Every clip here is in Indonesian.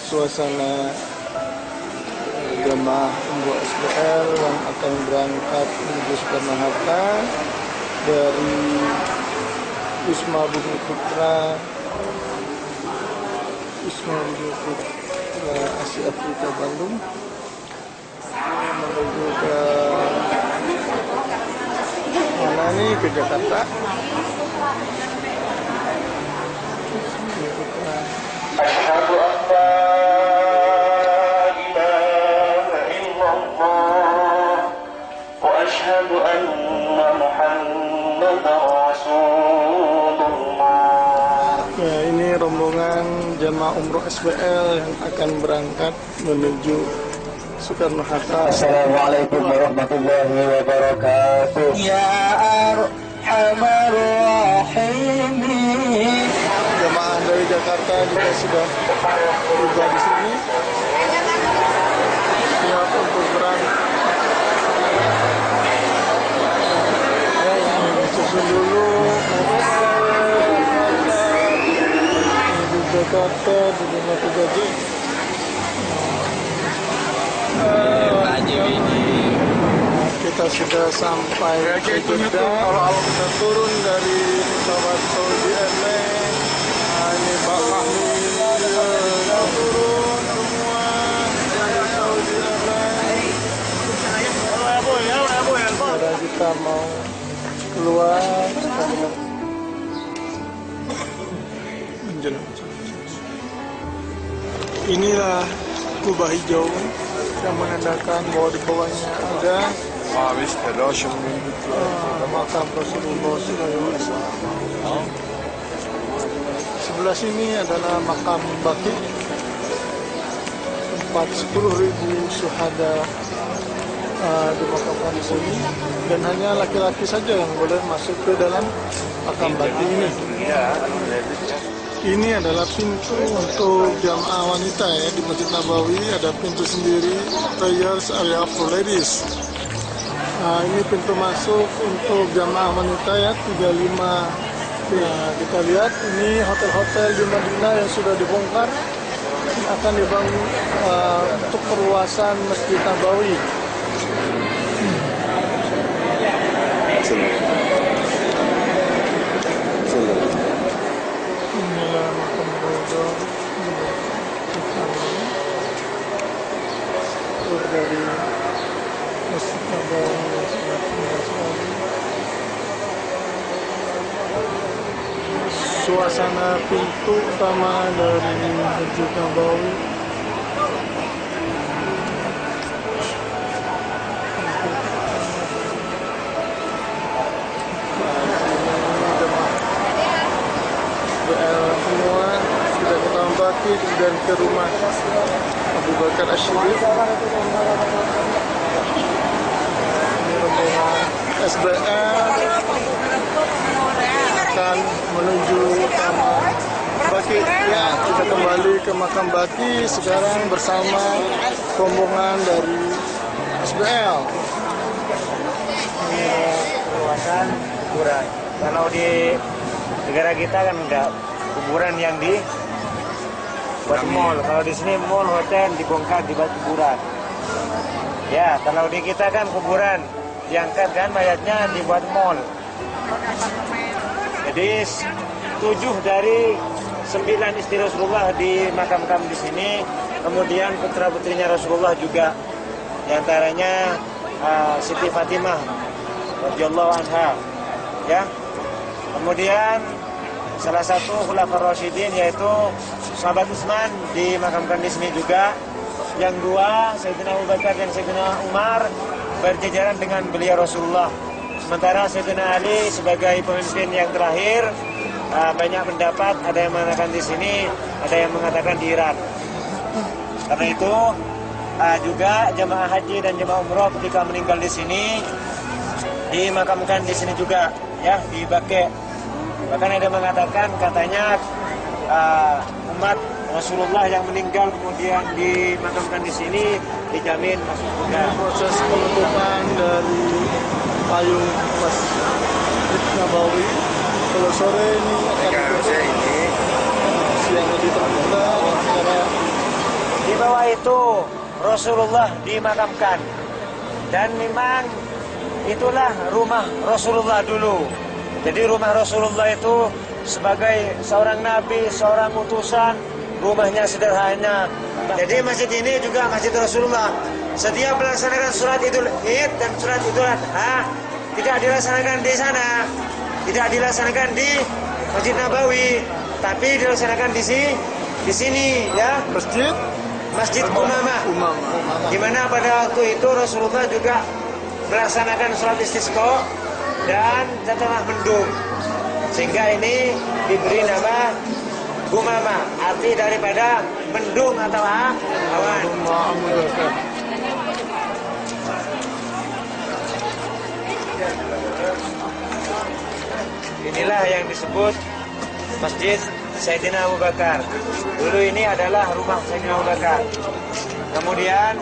suasana jemaah umroh SBL yang akan berangkat menuju Soekarno-Hatta dari Wisma Bumi Putra Asia Afrika Bandung menuju ke mana nih, ke Jakarta. Asyhadu an la ilaha illallah wa asyhadu anna Muhammadar Rasulullah. Ya, ini rombongan jemaah umroh SBL yang akan berangkat menuju Soekarno-Hatta. Assalamualaikum warahmatullahi wabarakatuh. Ya Arhamar Rahimin. Jemaah dari Jakarta juga sudah tiba di sini, siap untuk berangkat. Susun dulu di Jakarta di Rumah Gaji. Kita sudah sampai ke Jeddah. Kita turun dari pesawat Saudi Airlines. Ini Pak Fahmi turun semua dari Saudi Airlines. Sekarang kita mau keluar. Inilah kubah hijau yang menandakan bahwa di bawahnya ada makam Rasulullah SAW. Sebelah sini adalah makam Baqi, tempat 10.000 syuhada dimakamkan di sini, dan hanya laki-laki saja yang boleh masuk ke dalam makam Baqi ini. Ini adalah pintu untuk jamaah wanita ya, di Masjid Nabawi ada pintu sendiri, prayers area for ladies. Nah, ini pintu masuk untuk jamaah wanita ya, 35. Nah, kita lihat ini hotel-hotel di Madinah yang sudah dibongkar, akan dibangun untuk perluasan Masjid Nabawi. Inilah makam Rasulullah dari Masjid Nabawi yang sangat indah sekali. Suasana pintu utama dari Masjid Nabawi. Semua sudah ke Baqi dan ke rumah Abu Bakar Ash-Shiddiq. Ini rombongan SBL akan menuju makam Baqi. Ya, kita kembali ke makam Baqi sekarang bersama rombongan dari SBL. Ini perluasan kuburan. Kalau di negara kita kan enggak kuburan yang di buat mall. Kalau di sini mall, hotel dibongkar dibuat kuburan. Ya, kalau di kita kan kuburan diangkat kan mayatnya dibuat mall. Jadi 7 dari 9 istri Rasulullah dimakamkan di sini. Kemudian putra putrinya Rasulullah juga, diantaranya Siti Fatimah radhiyallahu anha. Ya. Kemudian salah satu Khulafaur Rasyidin yaitu sahabat Utsman dimakamkan di sini juga. Yang dua Sayyidina Abu Bakar dan Sayyidina Umar berjajaran dengan beliau Rasulullah. Sementara Sayyidina Ali sebagai pemimpin yang terakhir, banyak pendapat, ada yang mengatakan di sini, ada yang mengatakan di Iran. Karena itu juga jemaah haji dan jemaah umroh ketika meninggal di sini dimakamkan di sini juga, ya, di Baqi. Bahkan ada mengatakan katanya umat Rasulullah yang meninggal kemudian dimakamkan di sini dijamin masuk surga. Proses penutupan dari payung Masjid Nabawi. Kalau sore ini akan ditutup, siang di terbuka secara Di bawah itu Rasulullah dimakamkan. Dan memang itulah rumah Rasulullah dulu. Jadi rumah Rasulullah itu sebagai seorang nabi, seorang utusan, rumahnya sederhana. Jadi masjid ini juga masjid Rasulullah. Setiap melaksanakan sholat Idul Id dan sholat Idul Adha tidak dilaksanakan di sana, tidak dilaksanakan di Masjid Nabawi, tapi dilaksanakan di sini, ya. Masjid Umamah. Di mana pada waktu itu Rasulullah juga melaksanakan sholat istisqa dan setelah mendung, sehingga ini diberi nama Umamah, arti daripada mendung atau awan. Inilah yang disebut Masjid Sayyidina Abu Bakar. Dulu ini adalah rumah Sayyidina Abu Bakar. Kemudian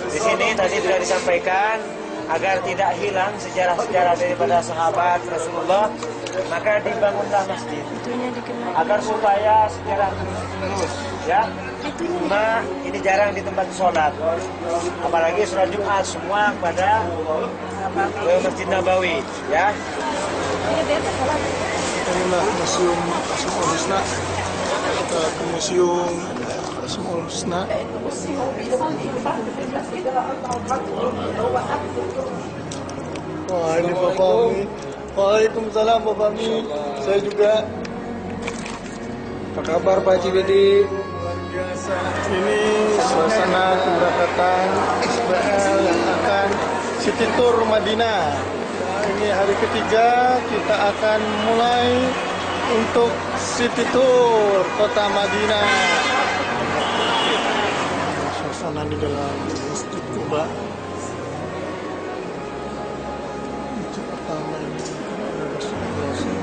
di sini tadi sudah disampaikan agar tidak hilang sejarah-sejarah daripada sahabat Rasulullah, maka dibangunlah masjid agar supaya sejarah terus, ya. Cuma ini jarang di tempat sholat, apalagi sholat Jumat semua pada ke Masjid Nabawi, ya. Inilah Museum Asmaul Husna. Kita ke Museum Asmaul Husna. Wah, ini Bapak Mi. Waalaikumsalam Bapak Mi. Saya juga. Apa kabar Pak Cibedi? Ini suasana keberangkatan SBL yang akan City Tour Madinah. Ini hari ketiga kita akan mulai untuk City Tour Kota Madinah. Suasana di dalam Masjid Kuba. Masjid pertama ini ada Rasulullah SAW.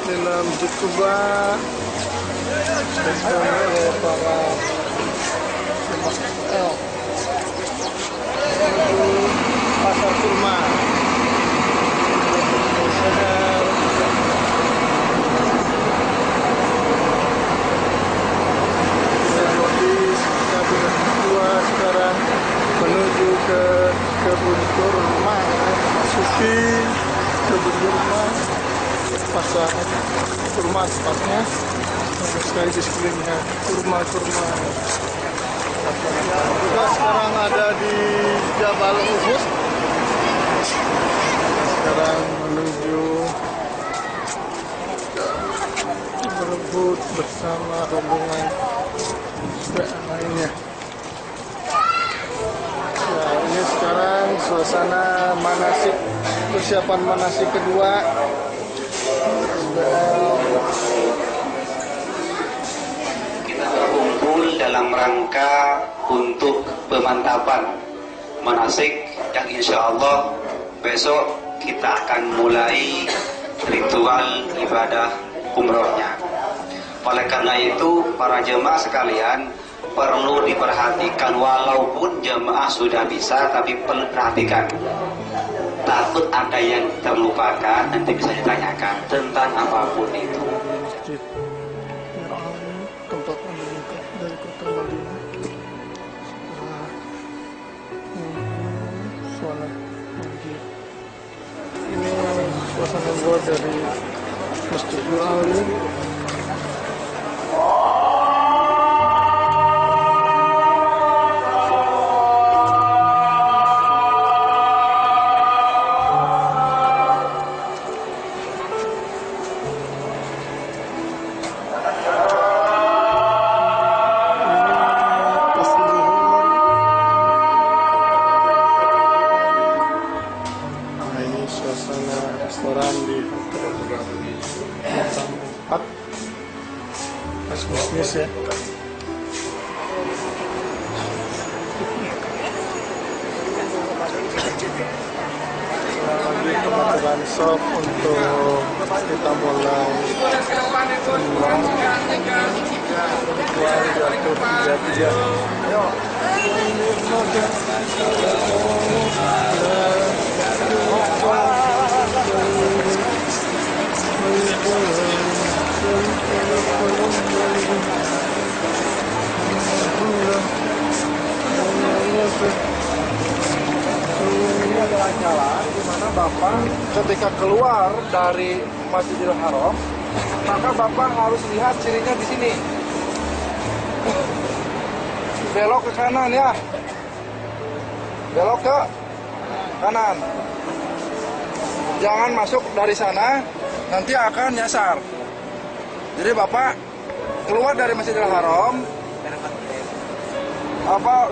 Dalam Masjid Kuba dipegang oleh para SBL. Pasar kurma. Sekarang menuju ke kebun kurma, masuki kebun kurma, pasar kurma tepatnya. Sekali di sekelilingnya kurma-kurma. Kita sekarang ada di Jabal Uhud. Sekarang menuju berebut bersama rombongan lainnya. Ya, ini sekarang suasana manasik, persiapan manasik kedua. Kita berkumpul dalam rangka untuk pemantapan manasik yang insya Allah besok kita akan mulai ritual ibadah umrohnya. Oleh karena itu para jemaah sekalian perlu diperhatikan, walaupun jemaah sudah bisa tapi perlu perhatikan. Takut ada yang terlupakan, nanti bisa ditanyakan tentang apapun itu. Masjid tempat mendekat dari kota Madinah. Sholat maghrib. Ini suasana luar dari Masjidil Ali. Suasana restoran di hotel bintang 4 pas bisnis ya. Lagi teman-teman shop untuk kita mulai Ini adalah jalan di mana Bapak ketika keluar dari Masjidil Haram, maka Bapak harus lihat cirinya di sini. Belok ke kanan ya. Belok ke kanan. Jangan masuk dari sana, nanti akan nyasar. Jadi Bapak keluar dari Masjidil Haram,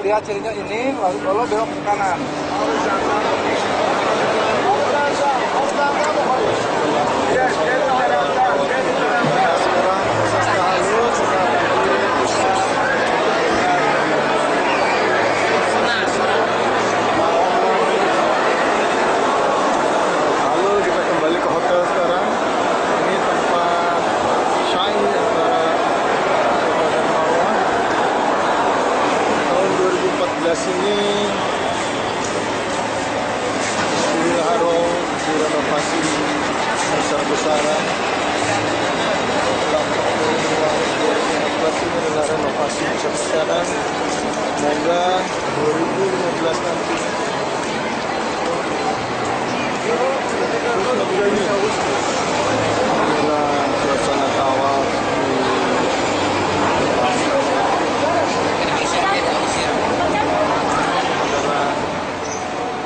lihat cirinya ini, lalu belok ke kanan. Ini Masjidil Haram direnovasi besar-besaran. Ini adalah renovasi besar-besaran. Semoga 2015 nanti inilah suasana tawaf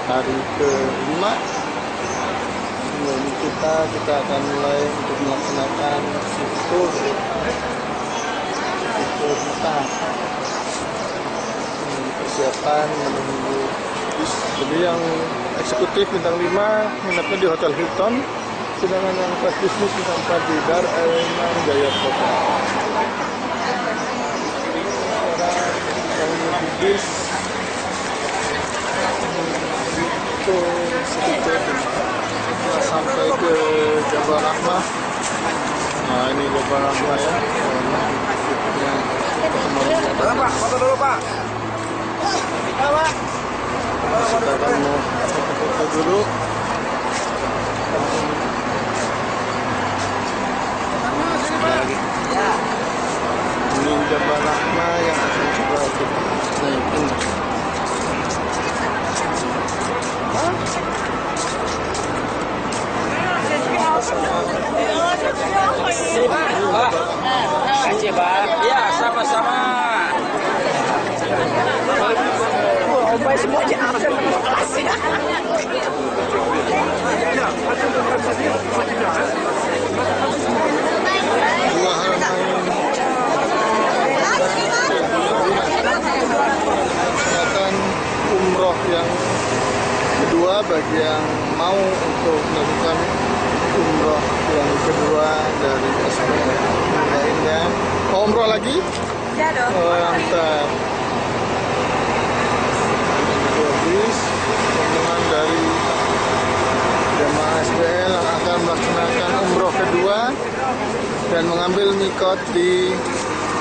hari ke-5. Sebelum kita akan mulai untuk melaksanakan syukur Mekah. Persiapan menunggu bis. Jadi yang eksekutif bintang 5 menginapnya di Hotel Hilton, sedangkan yang kelas bisnis menempati di Dar El-Iman Jayapura. Yang bis sedikit sampai ke Jabal Rahmah. Nah, ini Jabal Rahmah ya. Pak, foto dulu Pak. Kita akan mau foto dulu. Ini Jabal Rahmah yang akan coba kita naikin. Kasih Pak. Ya, sama-sama. Semua Dua Haramain umroh yang kedua bagi yang mau untuk melakukan umroh yang kedua dari SPM kan? Oh, umroh lagi? Ya dong. Oh, mantap. Habis rombongan dari jamaah SBL yang akan melaksanakan umroh kedua dan mengambil mikot di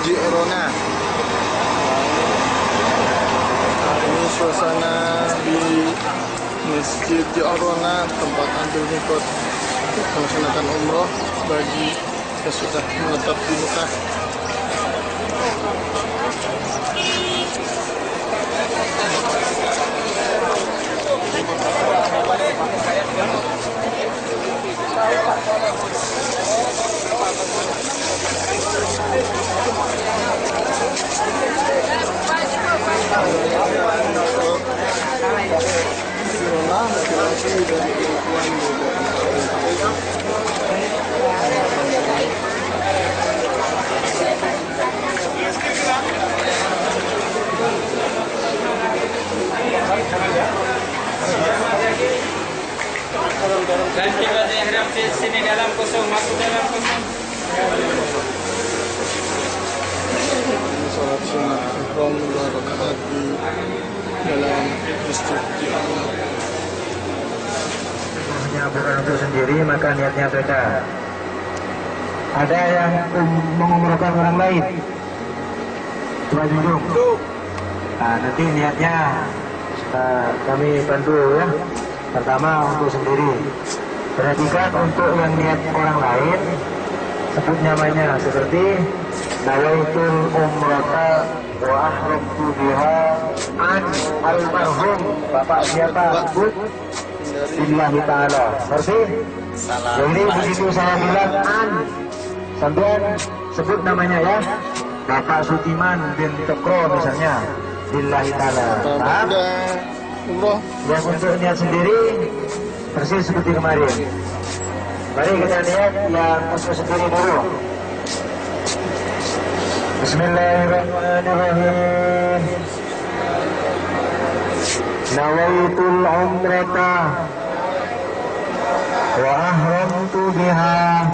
Jirona. Ini suasana di Masjid Jirona, tempat ambil mikot untuk melaksanakan umroh bagi yang sudah menetap di Mekah. Dan tiba di ihram di sini dalam kosong, masuk dalam kosong. Salat sunat ihram 2 rakaat di dalam masjid Jirona. Bukan untuk sendiri, maka niatnya beda. Ada yang mengumrohkan orang lain, coba junjung. Nah, nanti niatnya kami bantu ya. Pertama untuk sendiri. Perhatikan untuk yang niat orang lain, sebut namanya seperti nawaitul umrata wa ahramtu biha an almarhum Bapak siapa? Sebut billahi ta'ala. Ngerti? Jadi begitu saya bilang an, sampean sebut namanya ya. Bapak Sutiman bin Tekro misalnya, billahi ta'ala. Paham? Umroh. Yang untuk niat sendiri persis seperti kemarin. Mari kita lihat yang untuk sendiri dulu. Bismillahirrahmanirrahim. Nawaitul umrata wa ahramtu biha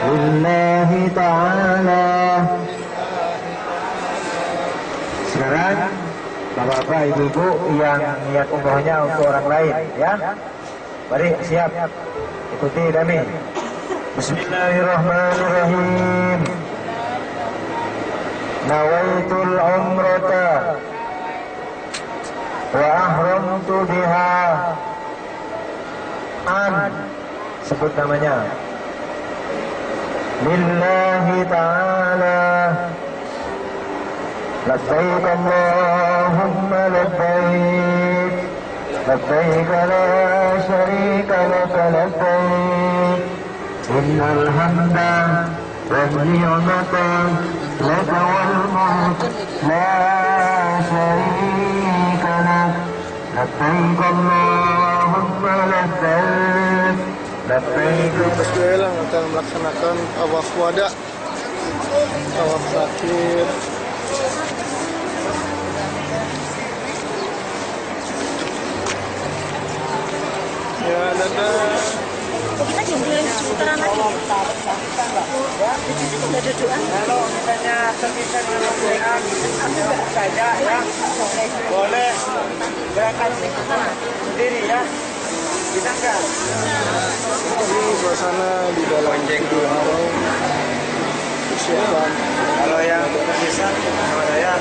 lillahi ta'ala. Sekarang bapak-bapak, ibu-ibu yang niat umrohnya untuk orang lain, ya. Mari siap, ikuti kami. Bismillahirrahmanirrahim. Nawaitul umrata wa ahramtu biha an, sebut namanya, lillahi ta'ala. Labbaik Allahumma labbaik, labbaik la syarika laka labbaik, innal hamda wan ni'mata laka wal mulk la syarika lak, labbaik Allahumma labbaik, labbaik. Sekarang akan melaksanakan tawaf wada, tawaf terakhir. Ya, dadah. Kita jumpirin seputaran lagi. Di situ nggak ada doa. Kalau misalnya terpisah dengan doa saja ya, boleh berangkat sendiri ya. Bisa nggak? Ini suasana di dalam Masjidil Haram. Persiapan. Kalau yang terpisah sama saya